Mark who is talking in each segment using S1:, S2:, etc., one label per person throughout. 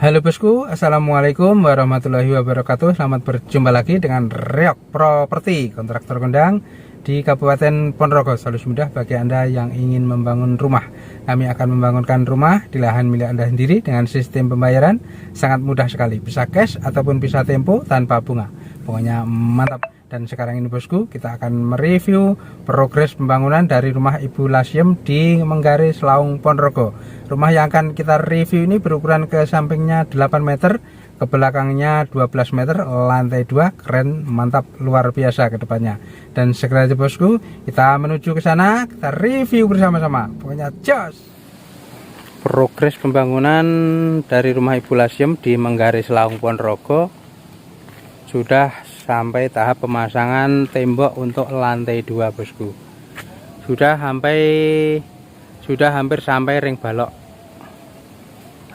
S1: Halo bosku, assalamualaikum warahmatullahi wabarakatuh. Selamat berjumpa lagi dengan Reok Properti, kontraktor kondang di Kabupaten Ponorogo. Solusi mudah bagi Anda yang ingin membangun rumah. Kami akan membangunkan rumah di lahan milik Anda sendiri dengan sistem pembayaran sangat mudah sekali. Bisa cash ataupun bisa tempo tanpa bunga. Pokoknya mantap. Dan sekarang ini bosku, kita akan mereview progres pembangunan dari rumah Ibu Lasiem di Menggaris Laung Ponorogo. Rumah yang akan kita review ini berukuran ke sampingnya 8 meter, ke belakangnya 12 meter, lantai 2, keren, mantap, luar biasa ke depannya. Dan segera aja bosku, kita menuju ke sana, kita review bersama-sama. Pokoknya jos! Progres pembangunan dari rumah Ibu Lasiem di Menggaris Laung Ponorogo sudah sampai tahap pemasangan tembok untuk lantai 2 bosku. Sudah hampir sampai ring balok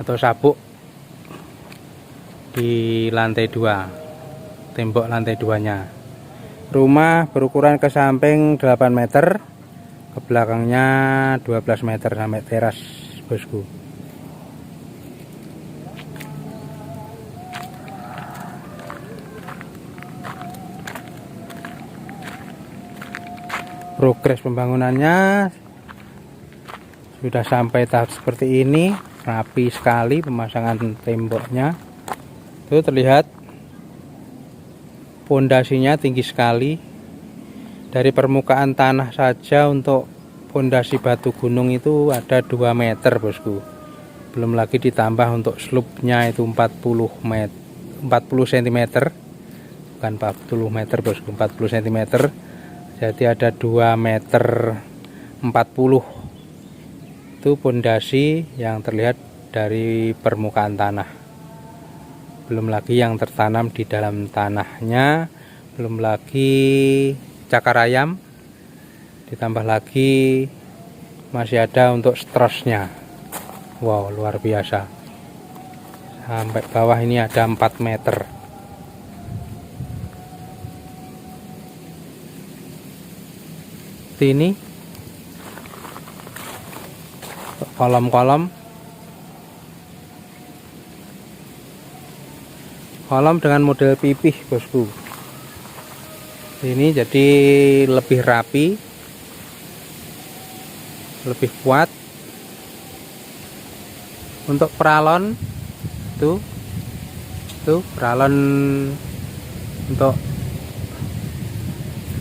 S1: atau sabuk di lantai 2, tembok lantai 2 nya. Rumah berukuran ke samping 8 meter, ke belakangnya 12 meter sampai teras bosku. Progres pembangunannya sudah sampai tahap seperti ini, rapi sekali pemasangan temboknya. Itu terlihat pondasinya tinggi sekali. Dari permukaan tanah saja untuk pondasi batu gunung itu ada 2 meter bosku. Belum lagi ditambah untuk slope-nya itu 40 cm. Bukan 40 meter bosku, 40 cm. Jadi ada 2 meter 40. Itu pondasi yang terlihat dari permukaan tanah. Belum lagi yang tertanam di dalam tanahnya, belum lagi cakar ayam, ditambah lagi masih ada untuk strosnya. Wow, luar biasa. Sampai bawah ini ada 4 meter. Ini kolom dengan model pipih bosku. Ini jadi lebih rapi, lebih kuat. Untuk peralon tuh peralon untuk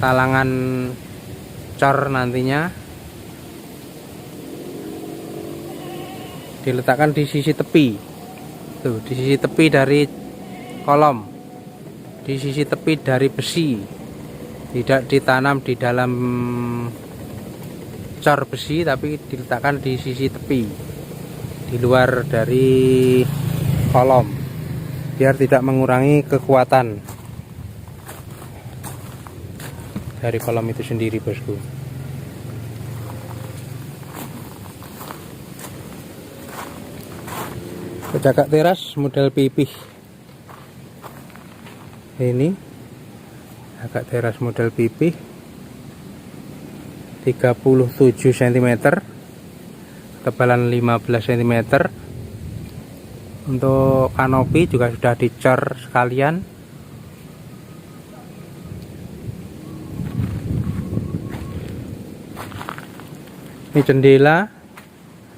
S1: talangan cor nantinya diletakkan di sisi tepi. Tuh, di sisi tepi dari kolom, di sisi tepi dari besi, tidak ditanam di dalam cor besi, tapi diletakkan di sisi tepi, di luar dari kolom, biar tidak mengurangi kekuatan dari kolom itu sendiri bosku. Cakak teras model pipih. Ini cakak teras model pipih 37 cm, ketebalan 15 cm. Untuk kanopi juga sudah dicor sekalian. Ini jendela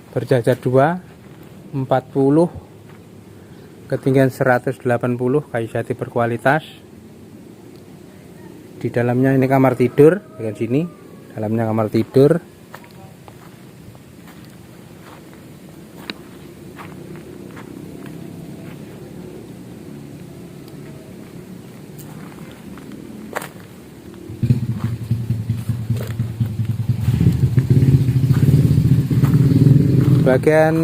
S1: berjajar 2, 40, ketinggian 180, kayu jati berkualitas. Di dalamnya ini kamar tidur, bagian sini dalamnya kamar tidur. Bagian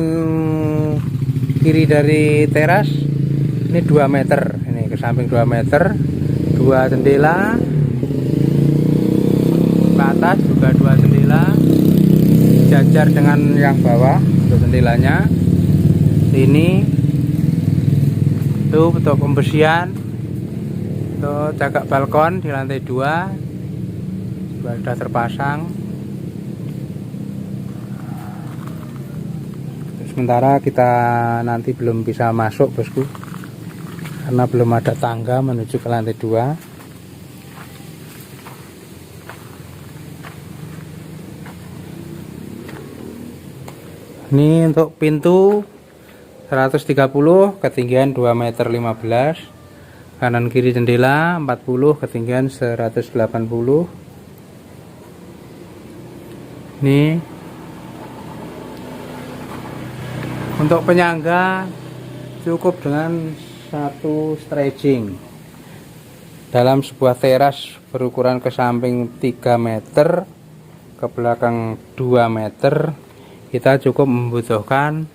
S1: kiri dari teras ini 2 meter, ini ke samping 2 meter, 2 jendela, ke atas juga 2 jendela, jajar dengan yang bawah untuk jendelanya. Ini tuh untuk pembersihan, tuh cagak balkon di lantai 2 sudah terpasang. sementara kita nanti belum bisa masuk bosku, karena belum ada tangga menuju ke lantai 2. Ini untuk pintu 130, ketinggian 2,15 meter, kanan kiri jendela 40, ketinggian 180. Ini untuk penyangga cukup dengan satu stretching. Dalam sebuah teras berukuran ke samping 3 meter, ke belakang 2 meter, kita cukup membutuhkan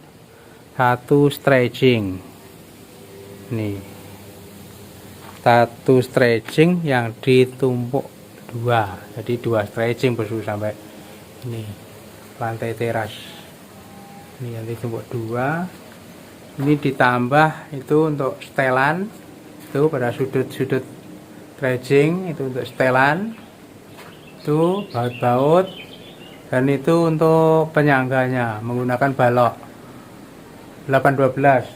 S1: satu stretching. Nih, satu stretching yang ditumpuk 2, jadi 2 stretching bosku sampai ini lantai teras. Ini yang ditumpuk 2. Ini ditambah itu untuk setelan, itu pada sudut-sudut stretching itu untuk setelan, itu baut-baut. Dan itu untuk penyangganya menggunakan balok 812.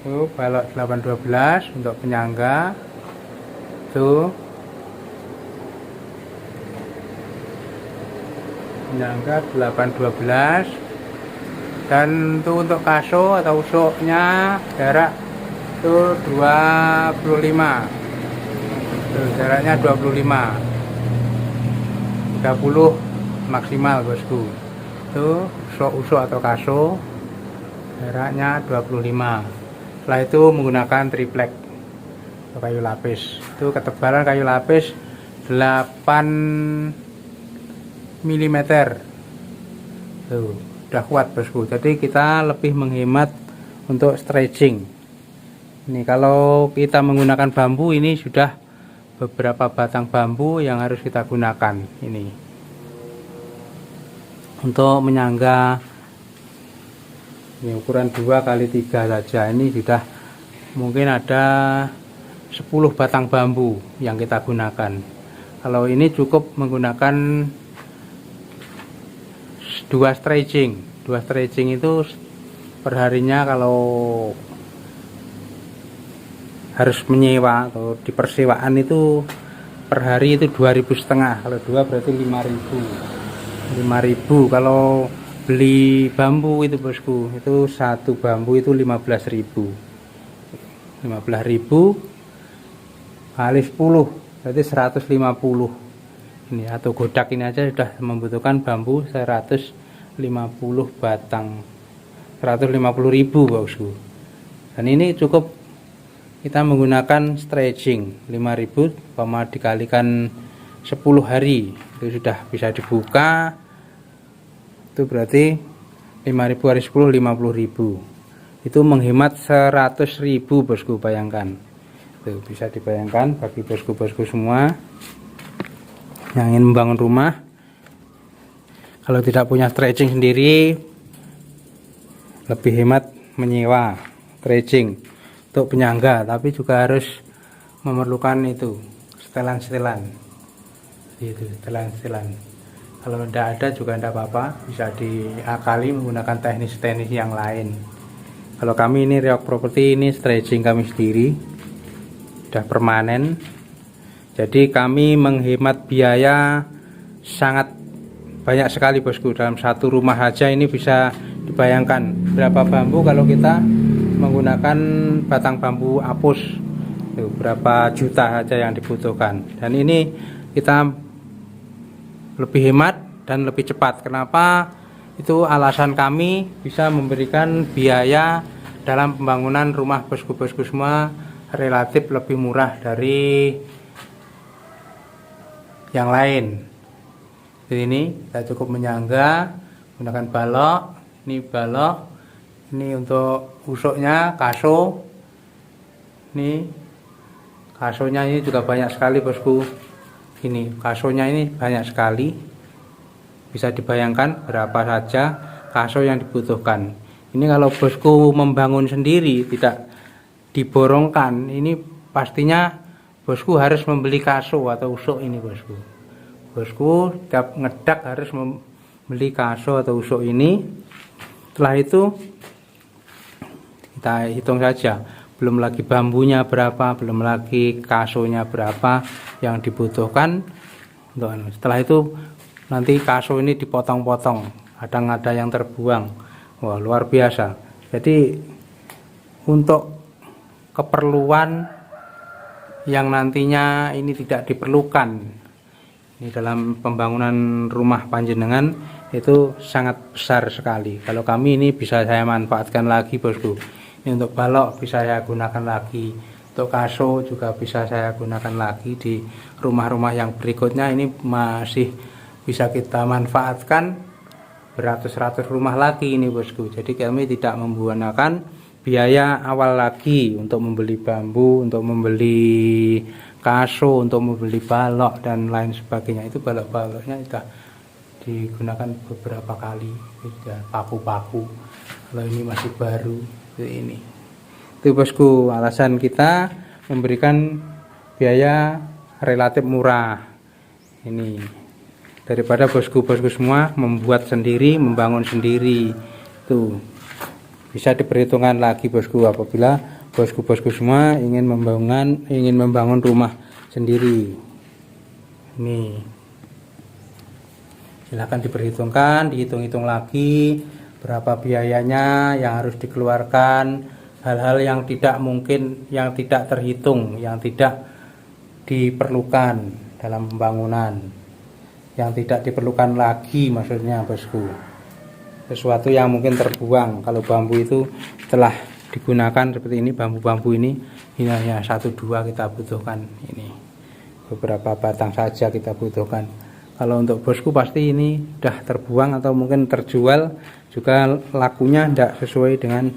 S1: Tuh, balok 812 untuk penyangga. Tuh. Penyangga 812. Dan itu untuk kaso atau usuknya jarak itu 25. Tuh, jaraknya 25. 30 maksimal bosku. Itu usuk atau kaso jaraknya 25. Setelah itu menggunakan triplek atau kayu lapis. Itu ketebalan kayu lapis 8 mm. Tuh, udah kuat bosku. Jadi kita lebih menghemat untuk stretching. Ini kalau kita menggunakan bambu, ini sudah beberapa batang bambu yang harus kita gunakan. Ini untuk menyangga ini ukuran 2x3 saja, ini sudah mungkin ada 10 batang bambu yang kita gunakan. Kalau ini cukup menggunakan 2 stretching. 2 stretching itu perharinya kalau harus menyewa atau di persewaan itu per hari itu 2.500. Kalau 2 berarti 5.000. Kalau beli bambu itu bosku, itu satu bambu itu 15.000. 15.000 kali 10 berarti 150. Ini atau godak ini aja sudah membutuhkan bambu 150 batang. 150.000 bosku. Dan ini cukup kita menggunakan stretching 5.000 dikalikan 10 hari itu sudah bisa dibuka. Itu berarti 5.000 kali 10 50.000. Itu menghemat 100.000 bosku, bayangkan. Itu bisa dibayangkan bagi bosku-bosku semua yang ingin membangun rumah. Kalau tidak punya stretching sendiri, lebih hemat menyewa stretching untuk penyangga, tapi juga harus memerlukan itu setelan-setelan. Itu setelan-setelan. Kalau tidak ada juga tidak apa-apa, bisa diakali menggunakan teknis-teknis yang lain. Kalau kami ini Reok Property, ini stretching kami sendiri, sudah permanen. Jadi kami menghemat biaya sangat banyak sekali bosku. Dalam satu rumah saja ini bisa dibayangkan berapa bambu kalau kita menggunakan batang bambu apus. Tuh, berapa juta saja yang dibutuhkan. Dan ini kita lebih hemat dan lebih cepat. Kenapa? Itu alasan kami bisa memberikan biaya dalam pembangunan rumah bosku-bosku semua relatif lebih murah dari yang lain. Jadi ini kita cukup menyangga menggunakan balok. Ini balok, ini untuk usuknya kaso. Ini kasonya ini juga banyak sekali bosku. Ini kasonya ini banyak sekali, bisa dibayangkan berapa saja kaso yang dibutuhkan. Ini kalau bosku membangun sendiri tidak diborongkan, ini pastinya bosku harus membeli kaso atau usuk ini bosku. Bosku tiap ngedak harus membeli kaso atau usuk ini. Setelah itu kita hitung saja, belum lagi bambunya berapa, belum lagi kasonya berapa yang dibutuhkan. Setelah itu nanti kaso ini dipotong-potong, kadang ada yang terbuang. Wah, luar biasa. Jadi untuk keperluan yang nantinya ini tidak diperlukan, ini dalam pembangunan rumah panjenengan itu sangat besar sekali. Kalau kami ini bisa saya manfaatkan lagi, bosku. Ini untuk balok bisa saya gunakan lagi, untuk kaso juga bisa saya gunakan lagi. Di rumah-rumah yang berikutnya ini masih bisa kita manfaatkan beratus-ratus rumah lagi ini, bosku. Jadi kami tidak menggunakan biaya awal lagi untuk membeli bambu, untuk membeli kaso, untuk membeli balok dan lain sebagainya. Itu balok-baloknya sudah digunakan beberapa kali, sudah paku-paku. Kalau ini masih baru ini. Itu, bosku, alasan kita memberikan biaya relatif murah ini daripada bosku-bosku semua membuat sendiri, membangun sendiri. Tuh bisa diperhitungkan lagi, bosku, apabila bosku-bosku semua ingin membangun rumah sendiri. Ini silahkan diperhitungkan, dihitung-hitung lagi berapa biayanya yang harus dikeluarkan, hal-hal yang tidak mungkin, yang tidak terhitung, yang tidak diperlukan dalam pembangunan, yang tidak diperlukan lagi, maksudnya, bosku. Sesuatu yang mungkin terbuang. Kalau bambu itu setelah digunakan seperti ini, bambu-bambu ini hanya 1-2 kita butuhkan, ini beberapa batang saja kita butuhkan. Kalau untuk bosku pasti ini sudah terbuang atau mungkin terjual juga, lakunya tidak sesuai dengan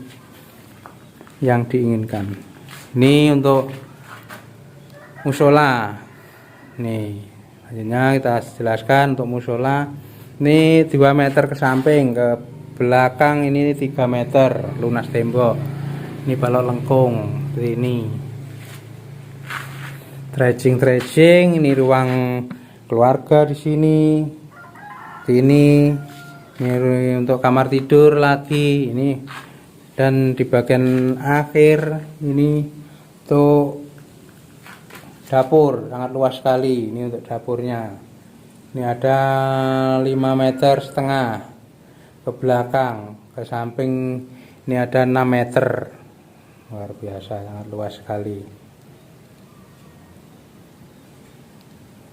S1: yang diinginkan. Ini untuk musola. Nih, selanjutnya kita jelaskan untuk musola. Ini 2 meter ke samping, ke belakang ini 3 meter lunas tembok. Ini balok lengkung seperti ini. Dredging, ini ruang keluarga di sini. Ini untuk kamar tidur lagi ini, dan di bagian akhir ini untuk dapur, sangat luas sekali. Ini untuk dapurnya. Ini ada 5,5 meter ke belakang, ke samping ini ada 6 meter. Luar biasa, sangat luas sekali.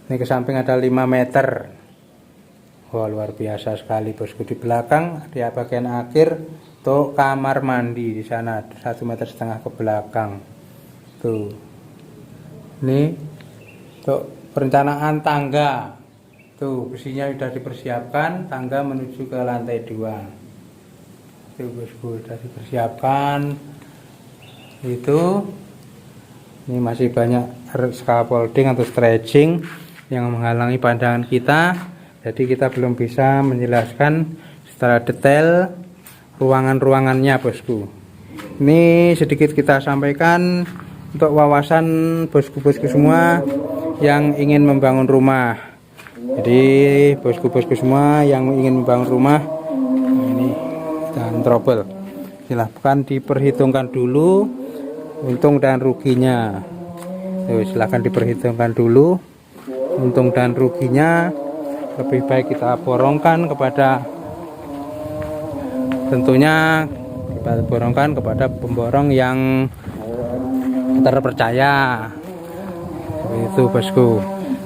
S1: Ini ke samping ada 5 meter. Wah, luar biasa sekali, bosku. Di belakang di bagian akhir untuk kamar mandi di sana 1,5 meter ke belakang. Tuh. Ini untuk perencanaan tangga. Tuh, besinya sudah dipersiapkan, tangga menuju ke lantai 2. Tuh, bosku, sudah dipersiapkan. Itu ini masih banyak scaffolding atau stretching yang menghalangi pandangan kita. Jadi kita belum bisa menjelaskan secara detail ruangan-ruangannya, bosku. Ini sedikit kita sampaikan untuk wawasan bosku-bosku semua yang ingin membangun rumah. Jadi bosku-bosku semua yang ingin membangun rumah, ini dan trouble, silahkan diperhitungkan dulu untung dan ruginya. Silahkan diperhitungkan dulu untung dan ruginya. Lebih baik kita borongkan kepada, tentunya kita borongkan kepada pemborong yang terpercaya. Itu, bosku.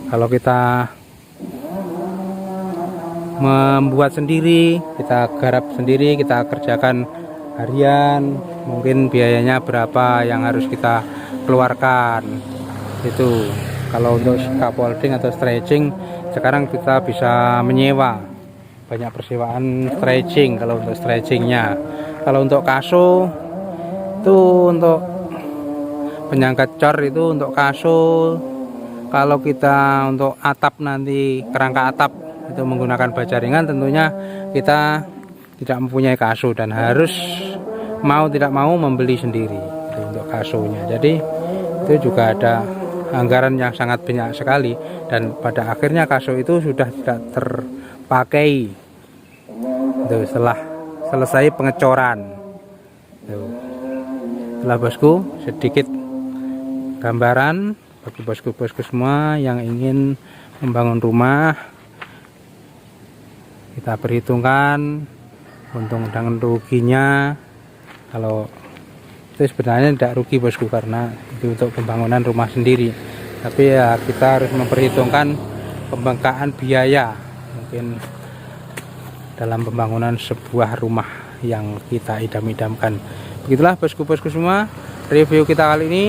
S1: Kalau kita membuat sendiri, kita garap sendiri, kita kerjakan harian, mungkin biayanya berapa yang harus kita keluarkan. Itu kalau untuk scaffolding atau stretching, sekarang kita bisa menyewa, banyak persewaan stretching. Kalau untuk stretchingnya, kalau untuk kaso itu untuk penyangga cor, itu untuk kaso. Kalau kita untuk atap, nanti kerangka atap itu menggunakan baja ringan, tentunya kita tidak mempunyai kaso dan harus mau tidak mau membeli sendiri itu untuk kasonya. Jadi itu juga ada anggaran yang sangat banyak sekali, dan pada akhirnya kaso itu sudah tidak terpakai itu setelah selesai pengecoran. Tuh. Itulah bosku, sedikit gambaran bagi bosku-bosku semua yang ingin membangun rumah. Kita perhitungkan untung dan ruginya. Kalau itu sebenarnya tidak rugi bosku, karena itu untuk pembangunan rumah sendiri, tapi ya kita harus memperhitungkan pembengkakan biaya mungkin dalam pembangunan sebuah rumah yang kita idam-idamkan. Begitulah bosku-bosku semua, review kita kali ini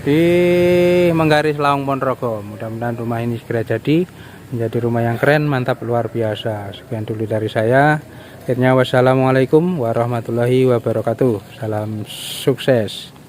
S1: di Menggaris Lawang Ponorogo. Mudah-mudahan rumah ini segera jadi menjadi rumah yang keren, mantap, luar biasa. Sekian dulu dari saya. Akhirnya wassalamualaikum warahmatullahi wabarakatuh. Salam sukses.